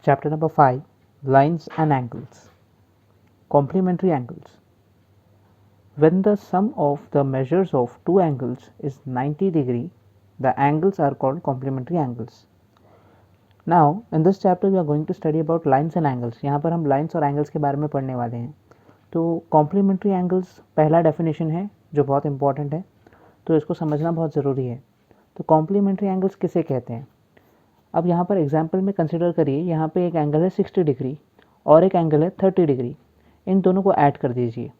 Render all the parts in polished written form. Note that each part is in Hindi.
Chapter number 5, Lines and Angles. Complementary angles. When the sum of the measures of two angles is 90 degree, the angles are called complementary angles. Now, in this chapter we are going to study about lines and angles. यहाँ पर हम lines और angles के बारे में पढ़ने वाले हैं. तो complementary angles पहला definition है जो बहुत important है, तो इसको समझना बहुत ज़रूरी है. तो complementary angles किसे कहते हैं? अब यहाँ पर एग्जाम्पल में कंसिडर करिए, यहाँ पे एक एंगल है 60 डिग्री और एक एंगल है 30 डिग्री. इन दोनों को ऐड कर दीजिए,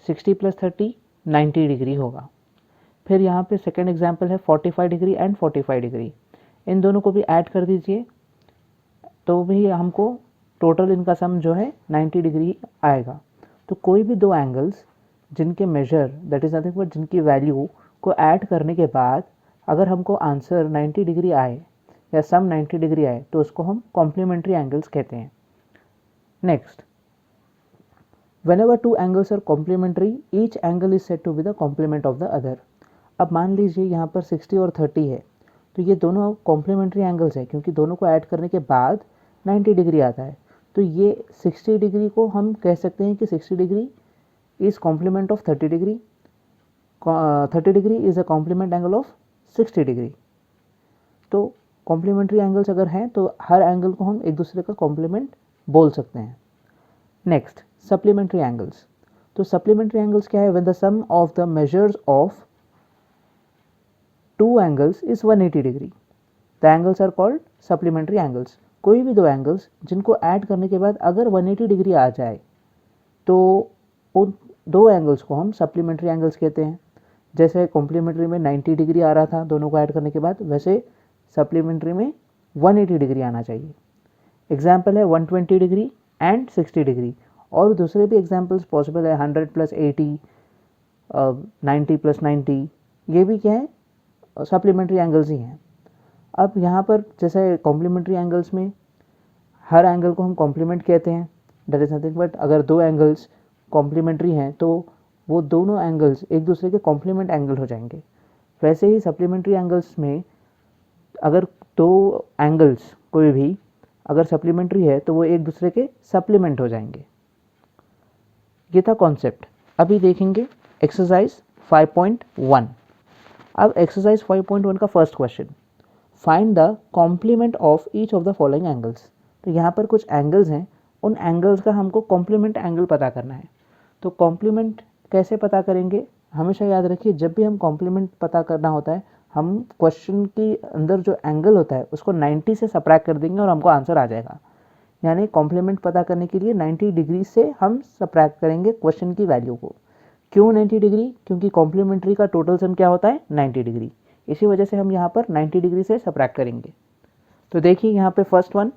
60 + 30 90 डिग्री होगा. फिर यहाँ पे सेकेंड एग्जाम्पल है 45 डिग्री एंड 45 डिग्री. इन दोनों को भी ऐड कर दीजिए तो भी हमको टोटल इनका सम जो है 90 डिग्री आएगा. तो कोई भी दो एंगल्स जिनके measure that is nothing but जिनकी वैल्यू को ऐड करने के बाद अगर हमको आंसर 90 डिग्री आए या सम 90 डिग्री आए तो उसको हम कॉम्प्लीमेंट्री एंगल्स कहते हैं. Next, whenever two angles are complementary, each angle is said to be the complement of the other. अब मान लीजिए यहाँ पर 60 और 30 है, तो ये दोनों कॉम्प्लीमेंट्री एंगल्स हैं क्योंकि दोनों को ऐड करने के बाद 90 डिग्री आता है. तो ये 60 डिग्री को हम कह सकते हैं कि 60 degree is complement of 30 degree, 30 degree is a complement angle of 60 degree. तो कॉम्प्लीमेंट्री एंगल्स अगर हैं तो हर एंगल को हम एक दूसरे का कॉम्प्लीमेंट बोल सकते हैं. Next, supplementary angles. तो सप्लीमेंट्री एंगल्स क्या है? When the sum of the measures of two angles is 180 degree, the angles are called supplementary angles. कोई भी दो एंगल्स जिनको ऐड करने के बाद अगर 180 डिग्री आ जाए तो उन दो एंगल्स को हम सप्लीमेंट्री एंगल्स कहते हैं. जैसे कॉम्प्लीमेंट्री में 90 डिग्री आ रहा था दोनों को ऐड करने के बाद, वैसे सप्लीमेंट्री में 180 डिग्री आना चाहिए. एग्जाम्पल है 120 डिग्री एंड 60 डिग्री, और दूसरे भी एग्जाम्पल्स पॉसिबल है 100 + 80, 90 + 90. ये भी क्या है? सप्लीमेंट्री एंगल्स ही हैं. अब यहाँ पर जैसे कॉम्प्लीमेंट्री एंगल्स में हर एंगल को हम कॉम्प्लीमेंट कहते हैं, दैट इज़ नथिंग बट अगर दो एंगल्स कॉम्प्लीमेंट्री हैं तो वो दोनों एंगल्स एक दूसरे के कॉम्प्लीमेंट एंगल हो जाएंगे. वैसे ही सप्लीमेंट्री एंगल्स में अगर दो एंगल्स कोई भी अगर सप्लीमेंट्री है तो वो एक दूसरे के सप्लीमेंट हो जाएंगे. ये था कॉन्सेप्ट. अभी देखेंगे एक्सरसाइज 5.1. अब एक्सरसाइज 5.1 का first question, find the complement of each of the following angles. तो यहाँ पर कुछ एंगल्स हैं, उन एंगल्स का हमको कॉम्प्लीमेंट एंगल पता करना है. तो कॉम्प्लीमेंट कैसे पता करेंगे? हमेशा याद रखिए, जब भी हम कॉम्प्लीमेंट पता करना होता है हम क्वेश्चन के अंदर जो एंगल होता है उसको 90 से सब्ट्रैक्ट कर देंगे और हमको आंसर आ जाएगा. यानी कॉम्प्लीमेंट पता करने के लिए 90 डिग्री से हम सब्ट्रैक्ट करेंगे क्वेश्चन की वैल्यू को. क्यों 90 डिग्री? क्योंकि कॉम्प्लीमेंट्री का टोटल सम क्या होता है? 90 डिग्री. इसी वजह से हम यहाँ पर 90 डिग्री से सब्ट्रैक्ट करेंगे. तो देखिए यहाँ पे फर्स्ट वन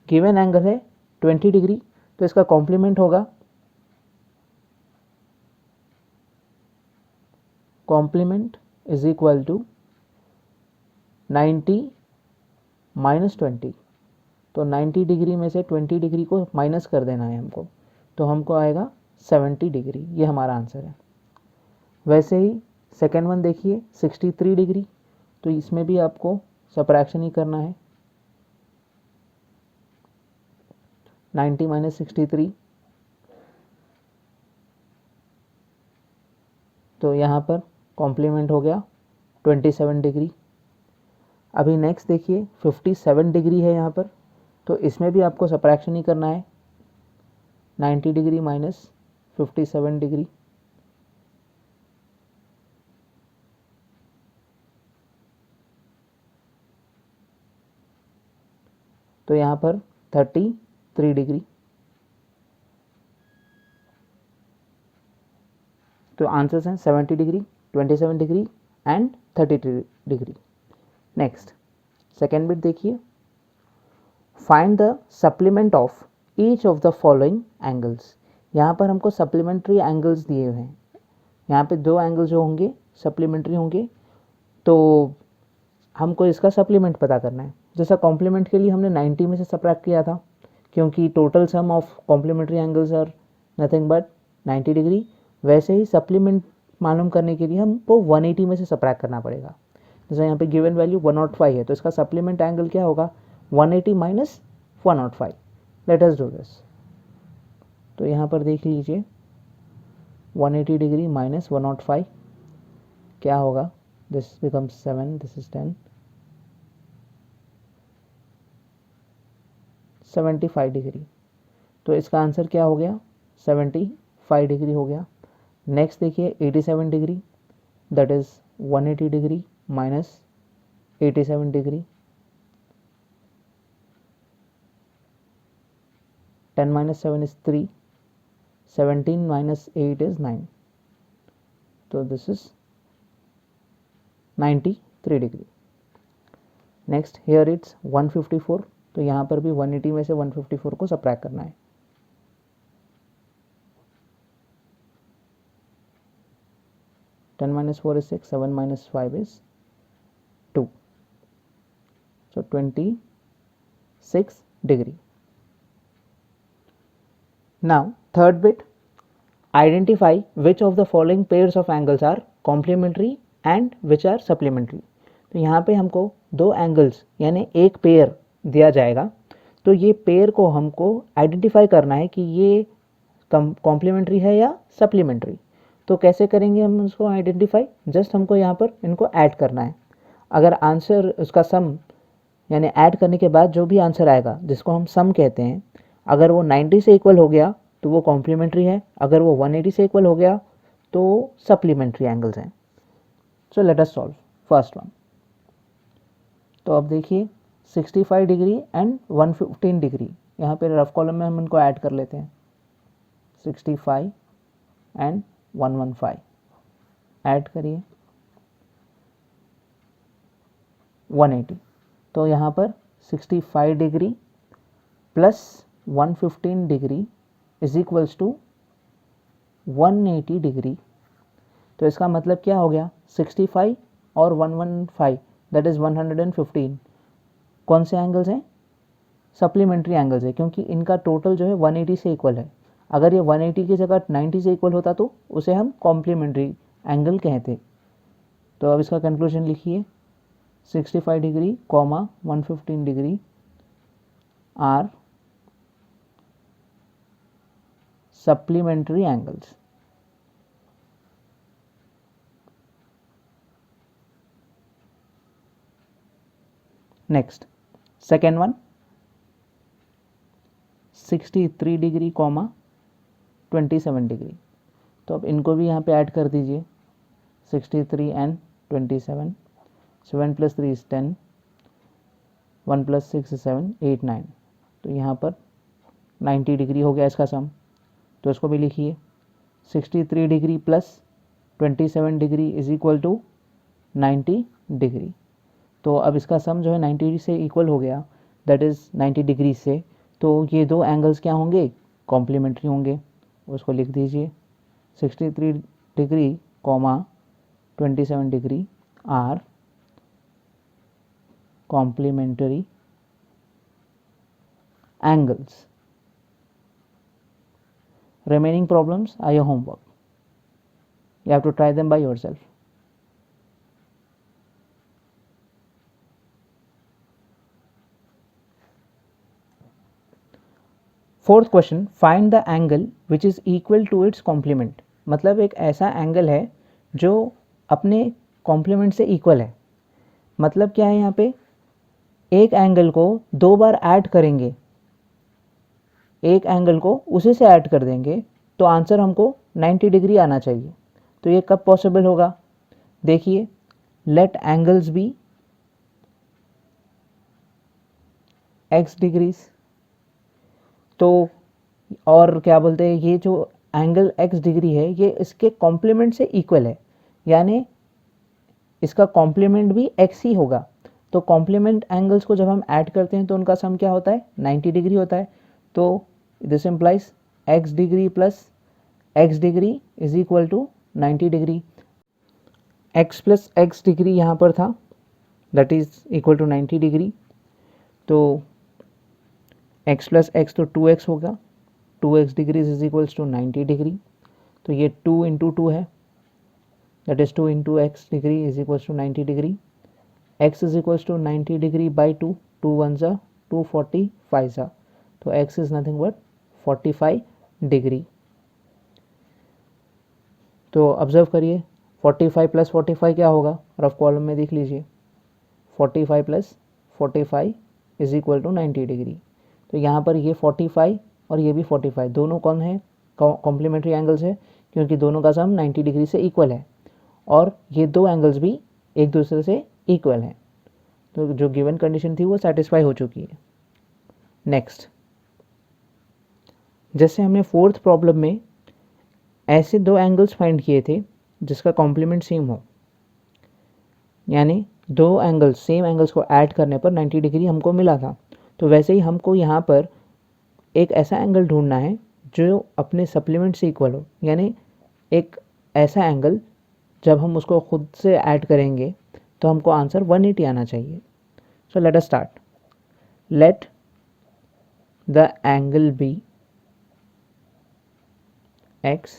गिवन एंगल है 20 डिग्री, तो इसका कॉम्प्लीमेंट होगा कॉम्प्लीमेंट इज इक्वल टू 90 - 20. तो 90 डिग्री में से 20 डिग्री को माइनस कर देना है हमको, तो हमको आएगा 70 डिग्री. ये हमारा आंसर है. वैसे ही सेकेंड वन देखिए 63 डिग्री, तो इसमें भी आपको सब्ट्रैक्शन ही करना है. 90 - 63, तो यहाँ पर कॉम्प्लीमेंट हो गया 27 डिग्री. अभी नेक्स्ट देखिए 57 डिग्री है यहाँ पर, तो इसमें भी आपको सब्ट्रैक्शन ही करना है. 90 डिग्री माइनस 57 डिग्री, तो यहाँ पर 33 डिग्री. तो आंसर्स हैं 70 degree, 27 degree and 33 degree. Next second bit देखिए, find the supplement of each of the following angles. यहाँ पर हमको सप्लीमेंट्री एंगल्स दिए हुए हैं. यहाँ पे दो एंगल्स जो होंगे सप्लीमेंट्री होंगे, तो हमको इसका सप्लीमेंट पता करना है. जैसा कॉम्प्लीमेंट के लिए हमने 90 में से सब्ट्रैक्ट किया था, क्योंकि total sum of complementary angles are nothing but 90 degree. वैसे ही सप्लीमेंट मालूम करने के लिए हमको 180 में से सब्ट्रैक्ट करना पड़ेगा. जैसे यहाँ पे गिवन वैल्यू 105 है, तो इसका सप्लीमेंट एंगल क्या होगा? 180 - 105. Let us do this. तो यहाँ पर देख लीजिए 180 डिग्री माइनस 105 क्या होगा. This becomes 7, this is 10, 75 degree. तो इसका आंसर क्या हो गया, 75 डिग्री हो गया. नेक्स्ट देखिए 87 degree, that is 180 degree minus 87 degree. 10 minus 7 is 3, 17 minus 8 is 9. So this is 93 degree. Next here it's 154. तो यहाँ पर भी 180 में से 154 को सब्ट्रैक्ट करना है. Ten minus 4 is 6, 7 minus 5 is 2. So 26 degree. Now third bit, identify which of the following pairs of angles are complementary and which are supplementary. तो यहाँ पे हमको दो एंगल्स यानी एक पेयर दिया जाएगा. तो ये पेयर को हमको आइडेंटिफाई करना है कि ये कॉम्प्लीमेंट्री है या सप्लीमेंट्री. तो कैसे करेंगे हम उसको आइडेंटिफाई, जस्ट हमको यहाँ पर इनको ऐड करना है. अगर आंसर उसका सम यानी ऐड करने के बाद जो भी आंसर आएगा जिसको हम सम कहते हैं, अगर वो 90 से इक्वल हो गया तो वो कॉम्प्लीमेंट्री है, अगर वो 180 से इक्वल हो गया तो सप्लीमेंट्री एंगल्स हैं. सो लेट अस सॉल्व फर्स्ट वन. तो अब देखिए 65 डिग्री एंड 115 डिग्री, यहाँ पे रफ कॉलम में हम इनको ऐड कर लेते हैं. 65 एंड 115 ऐड करिए 180. तो यहाँ पर 65 degree plus 115 degree is equals to 180 degree. तो इसका मतलब क्या हो गया, 65 और 115 दैट इज़ 115 कौन से एंगल्स हैं, सप्लीमेंट्री एंगल्स है, क्योंकि इनका टोटल जो है 180 से इक्वल है. अगर ये 180 की जगह 90 से इक्वल होता तो उसे हम कॉम्प्लीमेंट्री एंगल कहते. तो अब इसका कंक्लूजन लिखिए, 65 degree comma 115 degree are supplementary angles. Next, second one, 63 degree comma 27 degree. तो अब इनको भी यहाँ पे ऐड कर दीजिए, 63 एंड 27, 7 + 3 is 10, 1 + 6 is 7, 8, 9. तो यहाँ पर 90 डिग्री हो गया इसका सम. तो इसको भी लिखिए, 63 degree plus 27 degree is equal to 90 degree. तो अब इसका सम जो है 90 से इक्वल हो गया, दैट इज़ 90 डिग्री से. तो ये दो एंगल्स क्या होंगे, कॉम्प्लीमेंट्री होंगे. उसको लिख दीजिए, 63 degree comma 27 degree are complementary angles. Remaining problems are your homework. You have to try them by yourself. Fourth question, find the angle which is equal to its complement. मतलब एक ऐसा एंगल है जो अपने कॉम्प्लीमेंट से इक्वल है. मतलब क्या है, यहाँ पे एक एंगल को दो बार ऐड करेंगे, एक एंगल को उसी से ऐड कर देंगे तो आंसर हमको 90 डिग्री आना चाहिए. तो ये कब पॉसिबल होगा, देखिए, let angles be x degrees. तो और क्या बोलते हैं, ये जो एंगल x डिग्री है ये इसके कॉम्प्लीमेंट से इक्वल है, यानी इसका कॉम्प्लीमेंट भी x ही होगा. तो कॉम्प्लीमेंट एंगल्स को जब हम ऐड करते हैं तो उनका सम क्या होता है, 90 डिग्री होता है. तो this implies x degree plus x degree is equal to 90 degree. x plus x degree यहाँ पर था, that is equal to 90 degree. तो x प्लस x तो 2x होगा, 2x degrees is equals to 90 degree. तो ये 2 इंटू 2 है, that is 2 into x degree is equals to 90 degree. x is equals to 90 degree by 2, 2 1 ज़ा 245 ज़ा, तो x is nothing but 45 degree. तो ऑब्जर्व करिए 45 प्लस 45 क्या होगा, रफ कॉलम में देख लीजिए, 45 plus 45 is equal to 90 degree. तो यहाँ पर ये 45 और ये भी 45 दोनों कौन है, कॉम्प्लीमेंट्री एंगल्स है, क्योंकि दोनों का सम 90 डिग्री से इक्वल है और ये दो एंगल्स भी एक दूसरे से इक्वल हैं। तो जो गिवन कंडीशन थी वो सेटिस्फाई हो चुकी है। नेक्स्ट, जैसे हमने फोर्थ प्रॉब्लम में ऐसे दो एंगल्स फाइंड किए थे जिसका कॉम्प्लीमेंट सेम हो, यानी दो एंगल्स सेम एंगल्स को ऐड करने पर 90 डिग्री हमको मिला था। तो वैसे ही हमको यहाँ पर एक ऐसा एंगल ढूंढना है जो अपने सप्लीमेंट से इक्वल हो, यानी एक ऐसा एंगल जब हम उसको खुद से ऐड करेंगे तो हमको आंसर 180 आना चाहिए। So let us start. Let the angle be x,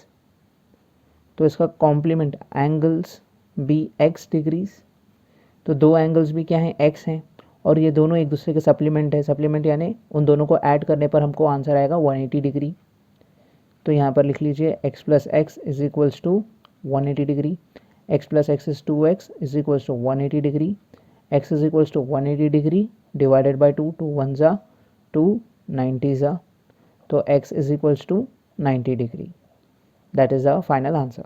तो इसका complement angles be x degrees, तो दो एंगल्स भी क्या हैं, x हैं और ये दोनों एक दूसरे के सप्लीमेंट है। सप्लीमेंट यानी उन दोनों को ऐड करने पर हमको आंसर आएगा 180 डिग्री। तो यहाँ पर लिख लीजिए x plus x is equals to 180 degree, x plus x is 2x is equals to 180 degree, x is equals to 180 degree divided by 2, 2 1 ज़ा 2, 90 ज़ा, तो x is equals to 90 degree. That is our final answer.